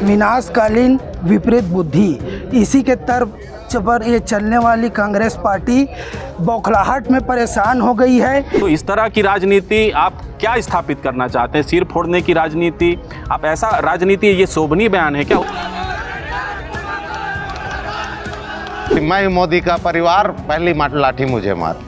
विनाशकालीन विपरीत बुद्धि, इसी के तर्क पर ये चलने वाली कांग्रेस पार्टी बौखलाहट में परेशान हो गई है। तो इस तरह की राजनीति आप क्या स्थापित करना चाहते हैं? सिर फोड़ने की राजनीति, आप ऐसा राजनीति, ये शोभनीय बयान है क्या? मैं मोदी का परिवार, पहली लाठी मुझे मार।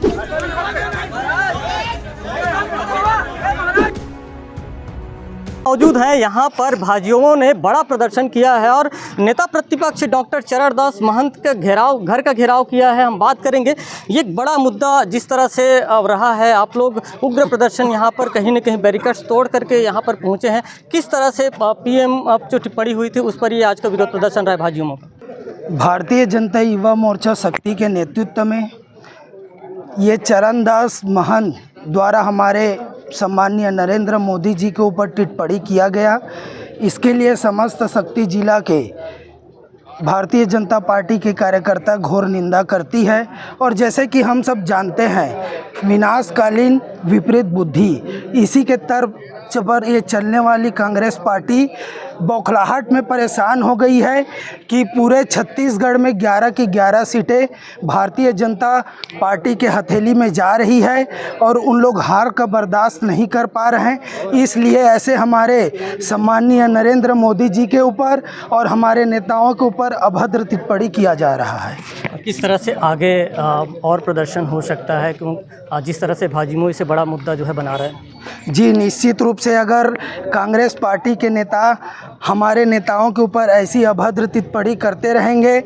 मौजूद हैं यहाँ पर भाजयुमों ने बड़ा प्रदर्शन किया है और नेता प्रतिपक्ष डॉक्टर चरणदास महंत का घर का घेराव किया है। हम बात करेंगे, ये एक बड़ा मुद्दा जिस तरह से रहा है, आप लोग उग्र प्रदर्शन यहाँ पर कहीं न कहीं बैरिकेड्स तोड़ करके यहाँ पर पहुँचे हैं। किस तरह से पीएम जो टिप्पणी हुई थी उस पर ये आज का विरोध प्रदर्शन रहा है भाजयुमों का? भारतीय जनता युवा मोर्चा शक्ति के नेतृत्व में ये चरणदास महंत द्वारा हमारे सम्माननीय नरेंद्र मोदी जी के ऊपर टिप्पणी किया गया। इसके लिए समस्त शक्ति जिला के भारतीय जनता पार्टी के कार्यकर्ता घोर निंदा करती है। और जैसे कि हम सब जानते हैं, विनाशकालीन विपरीत बुद्धि, इसी के तर्क पर ये चलने वाली कांग्रेस पार्टी बौखलाहट में परेशान हो गई है कि पूरे छत्तीसगढ़ में 11 की 11 सीटें भारतीय जनता पार्टी के हथेली में जा रही है और उन लोग हार का बर्दाश्त नहीं कर पा रहे हैं। इसलिए ऐसे हमारे सम्माननीय नरेंद्र मोदी जी के ऊपर और हमारे नेताओं के ऊपर अभद्र टिप्पणी किया जा रहा है। किस तरह से आगे और प्रदर्शन हो सकता है, क्यों जिस तरह से भाजयुमो इसे बड़ा मुद्दा जो है बना रहे हैं? जी, निश्चित रूप से अगर कांग्रेस पार्टी के नेता हमारे नेताओं के ऊपर ऐसी अभद्र टिप्पणी करते रहेंगे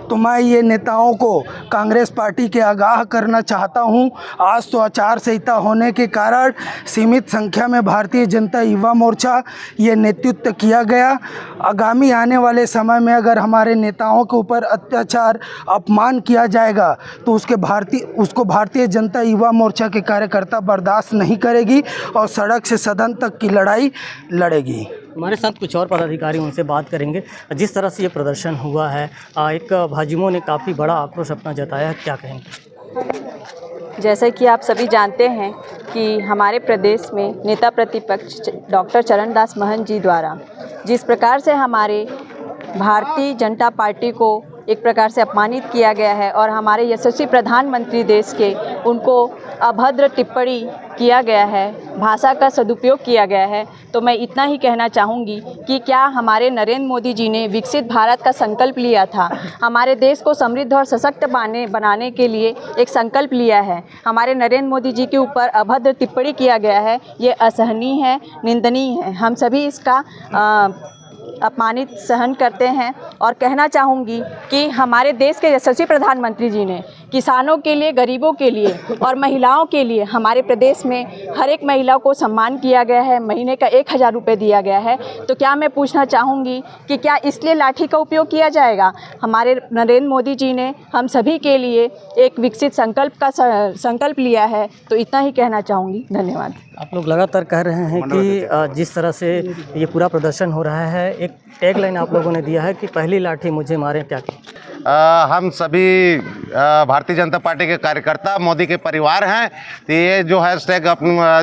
तो मैं ये नेताओं को कांग्रेस पार्टी के आगाह करना चाहता हूँ। आज तो आचार संहिता होने के कारण सीमित संख्या में भारतीय जनता युवा मोर्चा ये नेतृत्व किया गया। आगामी आने वाले समय में अगर हमारे नेताओं के ऊपर अत्याचार, अपमान किया जाएगा तो उसको भारतीय जनता युवा मोर्चा के कार्यकर्ता बर्दाश्त नहीं करेगी और सड़क से सदन तक की लड़ाई लड़ेगी। हमारे साथ कुछ और पदाधिकारी, उनसे बात करेंगे। जिस तरह से ये प्रदर्शन हुआ है, एक भाजयुमो ने काफ़ी बड़ा आक्रोश अपना जताया है, क्या कहेंगे? जैसे कि आप सभी जानते हैं कि हमारे प्रदेश में नेता प्रतिपक्ष डॉक्टर चरणदास महंत जी द्वारा जिस प्रकार से हमारे भारतीय जनता पार्टी को एक प्रकार से अपमानित किया गया है और हमारे यशस्वी प्रधानमंत्री देश के उनको अभद्र टिप्पणी किया गया है, भाषा का सदुपयोग किया गया है, तो मैं इतना ही कहना चाहूँगी कि क्या हमारे नरेंद्र मोदी जी ने विकसित भारत का संकल्प लिया था, हमारे देश को समृद्ध और सशक्त बनाने के लिए एक संकल्प लिया है। हमारे नरेंद्र मोदी जी के ऊपर अभद्र टिप्पणी किया गया है, ये असहनीय है, निंदनीय है। हम सभी इसका अपमानित सहन करते हैं और कहना चाहूँगी कि हमारे देश के यशस्वी प्रधानमंत्री जी ने किसानों के लिए, गरीबों के लिए और महिलाओं के लिए हमारे प्रदेश में हर एक महिला को सम्मान किया गया है, महीने का 1000 रुपये दिया गया है। तो क्या मैं पूछना चाहूँगी कि क्या इसलिए लाठी का उपयोग किया जाएगा? हमारे नरेंद्र मोदी जी ने हम सभी के लिए एक विकसित संकल्प लिया है, तो इतना ही कहना चाहूँगी। धन्यवाद। आप लोग लगातार कह रहे हैं कि जिस तरह से ये पूरा प्रदर्शन हो रहा है, एक टैगलाइन आप लोगों ने दिया है कि पहली लाठी मुझे मारे, क्या हम सभी भारतीय जनता पार्टी के कार्यकर्ता मोदी के परिवार हैं। तो ये जो हैशटैग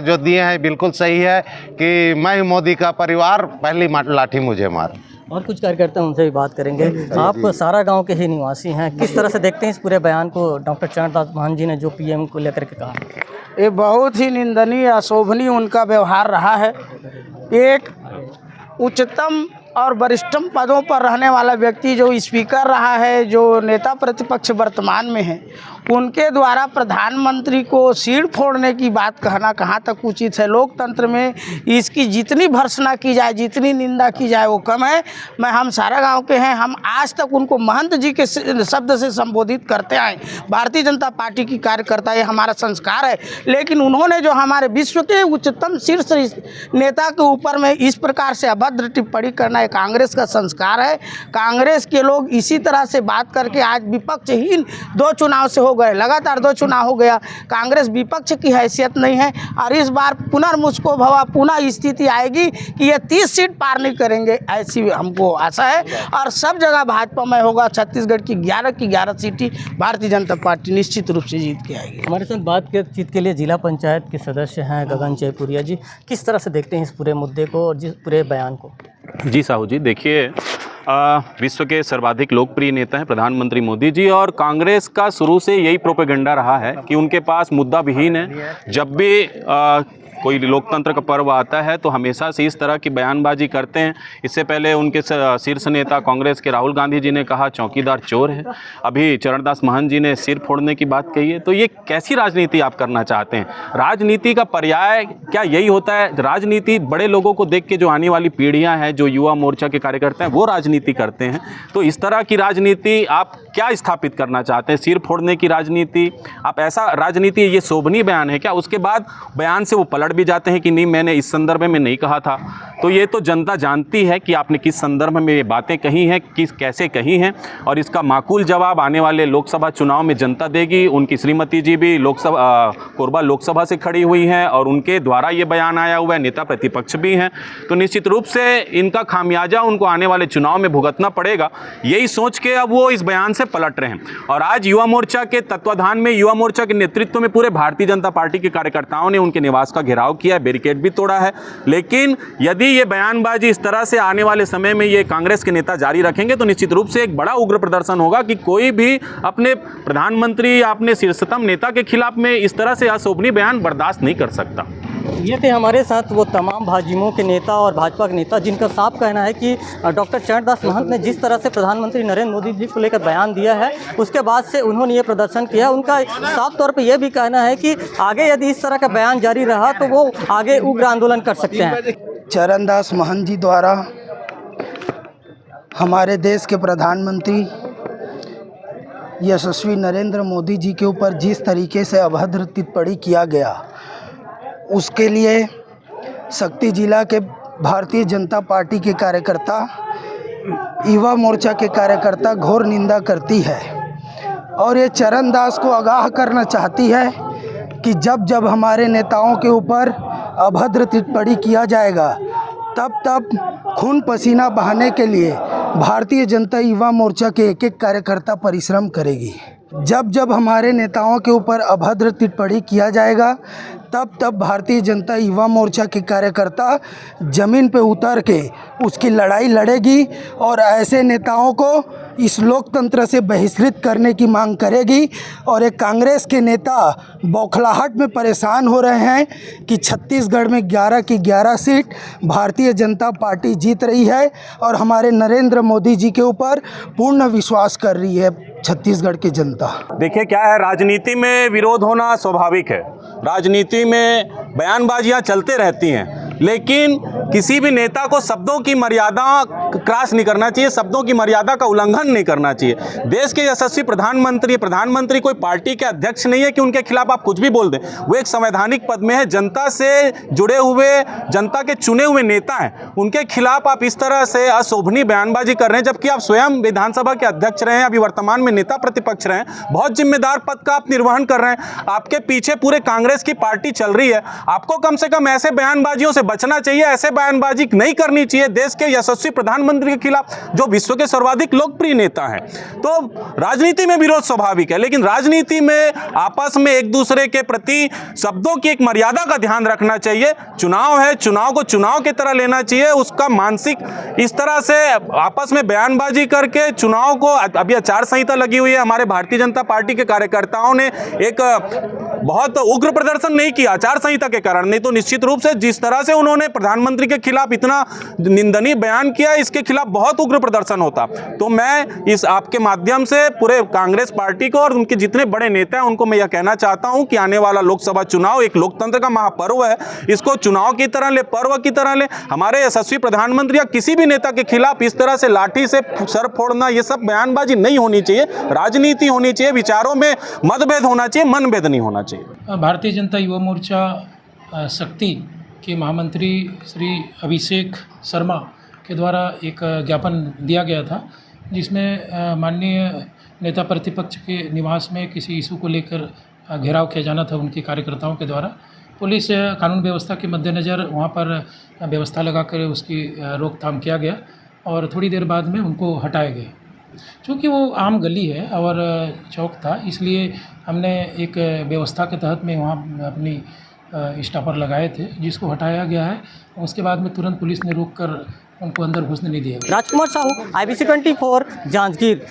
जो दिए हैं बिल्कुल सही है कि मैं मोदी का परिवार, पहली लाठी मुझे मार। और कुछ कार्यकर्ता, उनसे भी बात करेंगे। आप सारा गांव के ही निवासी हैं, किस तरह से देखते हैं इस पूरे बयान को डॉक्टर चरणदास महंत जी ने जो पीएम को लेकर के कहा? ये बहुत ही निंदनीय, अशोभनीय उनका व्यवहार रहा है। एक उच्चतम और वरिष्ठतम पदों पर रहने वाला व्यक्ति जो स्पीकर रहा है, जो नेता प्रतिपक्ष वर्तमान में है, उनके द्वारा प्रधानमंत्री को सिर फोड़ने की बात कहना कहाँ तक उचित है? लोकतंत्र में इसकी जितनी भर्त्सना की जाए, जितनी निंदा की जाए वो कम है। हम सारा गांव के हैं, हम आज तक उनको महंत जी के शब्द से संबोधित करते आए। भारतीय जनता पार्टी की कार्यकर्ता, ये हमारा संस्कार है। लेकिन उन्होंने जो हमारे विश्व के उच्चतम शीर्ष नेता के ऊपर में इस प्रकार से अभद्र टिप्पणी करना, ये कांग्रेस का संस्कार है। कांग्रेस के लोग इसी तरह से बात करके आज विपक्षहीन 2 चुनाव से हो गए, लगातार 2 चुनाव हो गया। कांग्रेस विपक्ष की हैसियत नहीं है और इस बार पुनर्मुझको भवा पुनः स्थिति आएगी कि ये 30 सीट पार नहीं करेंगे, ऐसी हमको आशा है। और सब जगह भाजपा में होगा। छत्तीसगढ़ की 11 की 11 सीटें भारतीय जनता पार्टी निश्चित रूप से जीत के आएगी। हमारे साथ बातचीत के लिए जिला पंचायत के सदस्य हैं गगन जयपुरिया जी। किस तरह से देखते हैं इस पूरे मुद्दे को और जिस पूरे बयान को? जी साहू जी, देखिए विश्व के सर्वाधिक लोकप्रिय नेता हैं प्रधानमंत्री मोदी जी, और कांग्रेस का शुरू से यही प्रोपेगेंडा रहा है कि उनके पास मुद्दा विहीन है। जब भी कोई लोकतंत्र का पर्व आता है तो हमेशा से इस तरह की बयानबाजी करते हैं। इससे पहले उनके शीर्ष नेता कांग्रेस के राहुल गांधी जी ने कहा चौकीदार चोर है, अभी चरणदास महंत जी ने सिर फोड़ने की बात कही है। तो ये कैसी राजनीति आप करना चाहते हैं? राजनीति का पर्याय क्या यही होता है? राजनीति बड़े लोगों को देख के जो आने वाली पीढ़ियाँ हैं, जो युवा मोर्चा के कार्यकर्ता हैं, वो राजनीति करते हैं। तो इस तरह की राजनीति आप क्या स्थापित करना चाहते हैं? सिर फोड़ने की राजनीति, आप ऐसा राजनीति, ये शोभनीय बयान है क्या? उसके बाद बयान से वो पलट भी जाते हैं कि नहीं, मैंने इस संदर्भ में नहीं कहा था। तो ये तो जनता जानती है कि आपने किस संदर्भ में ये बातें कही हैं, किस कैसे कही हैं, और इसका माकूल जवाब आने वाले लोकसभा चुनाव में जनता देगी। उनकी श्रीमती जी भी कोरबा लोकसभा से खड़ी हुई हैं और उनके द्वारा ये बयान आया हुआ है, नेता प्रतिपक्ष भी हैं। तो निश्चित रूप से इनका खामियाजा उनको आने वाले चुनाव में भुगतना पड़ेगा, यही सोच के अब वो इस बयान से पलट रहे हैं। और आज युवा मोर्चा के तत्वाधान में, युवा मोर्चा के नेतृत्व में पूरे भारतीय जनता पार्टी के कार्यकर्ताओं ने उनके निवास का घेराव किया है, बैरिकेड भी तोड़ा है। लेकिन यदि ये बयानबाजी इस तरह से आने वाले समय में ये कांग्रेस के नेता जारी रखेंगे तो निश्चित रूप से एक बड़ा उग्र प्रदर्शन होगा कि कोई भी अपने प्रधानमंत्री या अपने शीर्षतम नेता के खिलाफ में इस तरह से अशोभनीय बयान बर्दाश्त नहीं कर सकता। ये थे हमारे साथ वो तमाम भाजयुमों के नेता और भाजपा के नेता जिनका साफ कहना है कि डॉक्टर चरणदास महंत ने जिस तरह से प्रधानमंत्री नरेंद्र मोदी जी को लेकर बयान दिया है, उसके बाद से उन्होंने ये प्रदर्शन किया। उनका साफ तौर पे ये भी कहना है कि आगे यदि इस तरह का बयान जारी रहा तो वो आगे उग्र आंदोलन कर सकते हैं। चरणदास महंत जी द्वारा हमारे देश के प्रधानमंत्री यशस्वी नरेंद्र मोदी जी के ऊपर जिस तरीके से अभद्र टिप्पणी किया गया, उसके लिए शक्ति जिला के भारतीय जनता पार्टी के कार्यकर्ता, युवा मोर्चा के कार्यकर्ता घोर निंदा करती है। और ये चरणदास को आगाह करना चाहती है कि जब जब हमारे नेताओं के ऊपर अभद्र टिप्पणी किया जाएगा, तब तब खून पसीना बहाने के लिए भारतीय जनता युवा मोर्चा के एक एक कार्यकर्ता परिश्रम करेगी। जब जब हमारे नेताओं के ऊपर अभद्र टिप्पणी किया जाएगा, तब तब भारतीय जनता युवा मोर्चा के कार्यकर्ता ज़मीन पे उतर के उसकी लड़ाई लड़ेगी और ऐसे नेताओं को इस लोकतंत्र से बहिष्कृत करने की मांग करेगी। और एक कांग्रेस के नेता बौखलाहट में परेशान हो रहे हैं कि छत्तीसगढ़ में 11 की 11 सीट भारतीय जनता पार्टी जीत रही है और हमारे नरेंद्र मोदी जी के ऊपर पूर्ण विश्वास कर रही है छत्तीसगढ़ की जनता। देखिए क्या है, राजनीति में विरोध होना स्वाभाविक है, राजनीति में बयानबाजियां चलते रहती हैं, लेकिन किसी भी नेता को शब्दों की मर्यादा क्रॉस नहीं करना चाहिए, शब्दों की मर्यादा का उल्लंघन नहीं करना चाहिए। देश के यशस्वी प्रधानमंत्री कोई पार्टी के अध्यक्ष नहीं है कि उनके खिलाफ आप कुछ भी बोल दें। वो एक संवैधानिक पद में है, जनता से जुड़े हुए, जनता के चुने हुए नेता हैं। उनके खिलाफ आप इस तरह से अशोभनीय बयानबाजी कर रहे हैं, जबकि आप स्वयं विधानसभा के अध्यक्ष रहे हैं, अभी वर्तमान में नेता प्रतिपक्ष रहे हैं, बहुत जिम्मेदार पद का आप निर्वहन कर रहे हैं। आपके पीछे पूरे कांग्रेस की पार्टी चल रही है, आपको कम से कम ऐसे बयानबाजियों से बचना चाहिए, ऐसे बयानबाजी नहीं करनी चाहिए देश के यशस्वी प्रधानमंत्री के खिलाफ जो विश्व के सर्वाधिक लोकप्रिय नेता हैं। तो राजनीति में विरोध स्वाभाविक है, लेकिन राजनीति में आपस में एक दूसरे के प्रति शब्दों की एक मर्यादा का ध्यान रखना चाहिए। चुनाव है, चुनाव को चुनाव की तरह लेना चाहिए, उसका मानसिक इस तरह से आपस में बयानबाजी करके चुनाव को, अभी आचार संहिता लगी हुई है, हमारे भारतीय जनता पार्टी के कार्यकर्ताओं ने एक बहुत उग्र प्रदर्शन नहीं किया आचार संहिता के कारण, नहीं तो निश्चित रूप से जिस तरह से उन्होंने प्रधानमंत्री के खिलाफ इतना निंदनीय बयान किया, इसके खिलाफ बहुत उग्र प्रदर्शन होता। तो मैं इस आपके माध्यम से पूरे कांग्रेस पार्टी को और उनके जितने बड़े नेता हैं उनको मैं यह कहना चाहता हूं कि आने वाला लोकसभा चुनाव एक लोकतंत्र का महापर्व है, इसको चुनाव की तरह ले, पर्व की तरह ले। हमारे यशस्वी प्रधानमंत्री या किसी भी नेता के खिलाफ इस तरह से लाठी से सर फोड़ना, ये सब बयानबाजी नहीं होनी चाहिए। राजनीति होनी चाहिए, विचारों में मतभेद होना चाहिए, मनभेद नहीं होना चाहिए। भारतीय जनता युवा मोर्चा शक्ति के महामंत्री श्री अभिषेक शर्मा के द्वारा एक ज्ञापन दिया गया था, जिसमें माननीय नेता प्रतिपक्ष के निवास में किसी इशू को लेकर घेराव किया जाना था उनके कार्यकर्ताओं के द्वारा। पुलिस कानून व्यवस्था के मद्देनज़र वहाँ पर व्यवस्था लगाकर उसकी रोकथाम किया गया और थोड़ी देर बाद में उनको हटाया गया। चूँकि वो आम गली है और चौक था, इसलिए हमने एक व्यवस्था के तहत में वहाँ अपनी स्टॉपर लगाए थे, जिसको हटाया गया है। उसके बाद में तुरंत पुलिस ने रोककर उनको अंदर घुसने नहीं दिया गया। राजकुमार साहू, IBC 24, जांजगीर।